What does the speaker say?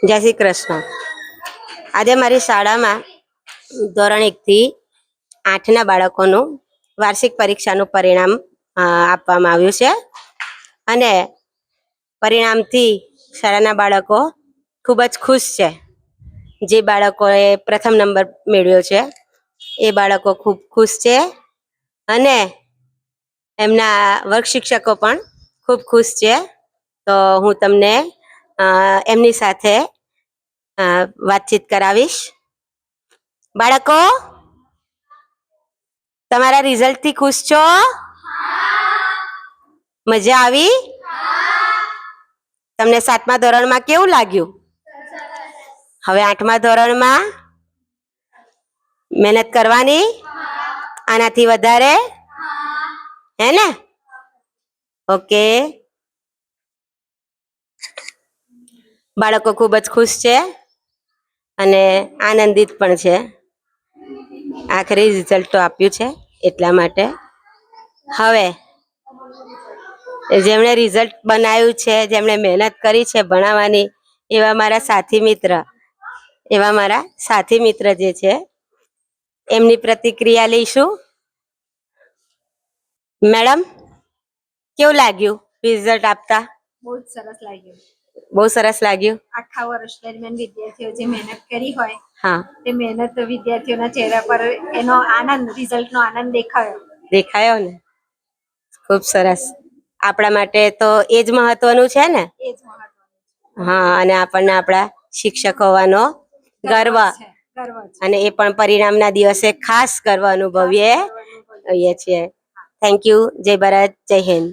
જય શ્રી કૃષ્ણ. આજે મારી શાળામાં ધોરણ 1 થી 8ના બાળકોનું વાર્ષિક પરીક્ષાનું પરિણામ આપવામાં આવ્યું છે અને પરિણામથી શાળાના બાળકો ખૂબ જ ખુશ છે. જે બાળકોએ પ્રથમ નંબર મેળવ્યો છે એ બાળકો ખૂબ ખુશ છે અને એમના વર્ગ શિક્ષકો પણ ખૂબ ખુશ છે. તો હું તમને એમની સાથે વાતચીત કરાવીશ. બાળકો, તમારા રિઝલ્ટ થી ખુશ છો? મજા આવી? તમને 7મા ધોરણમાં કેવું લાગ્યું? હવે 8મા ધોરણમાં મહેનત કરવાની? આનાથી વધારે? હે ને? ઓકે. બાળકો ખૂબ જ ખુશ છે અને આનંદિત પણ છે. આખરે રિઝલ્ટ તો આપ્યું છે એટલા માટે. હવે જેમણે રિઝલ્ટ બનાવ્યું છે, જેમણે મહેનત કરી છે ભણાવવાની, એવા મારા સાથી મિત્ર જે છે એમની પ્રતિક્રિયા લઈશું. મેડમ, કેવું લાગ્યું રિઝલ્ટ આપતા? બહુ જ સરસ લાગ્યું. બહુ સરસ લાગ્યું. આખા વર્ષ દરમિયાન વિદ્યાર્થીઓ જે મહેનત કરી હોય હા, તે મહેનત વિદ્યાર્થીઓના ચહેરા પર એનો આનંદ, રિઝલ્ટનો આનંદ દેખાયો ને? ખૂબ સરસ. આપણા માટે તો એ જ મહત્વનું છે ને? એ જ મહત્વનું. હા, અને આપણને આપણા શિક્ષક હોવાનો ગર્વ અને એ પણ પરિણામના દિવસે ખાસ ગર્વ અનુભવીએ છીએ. Thank you. જય ભારત, જય હિન્દ.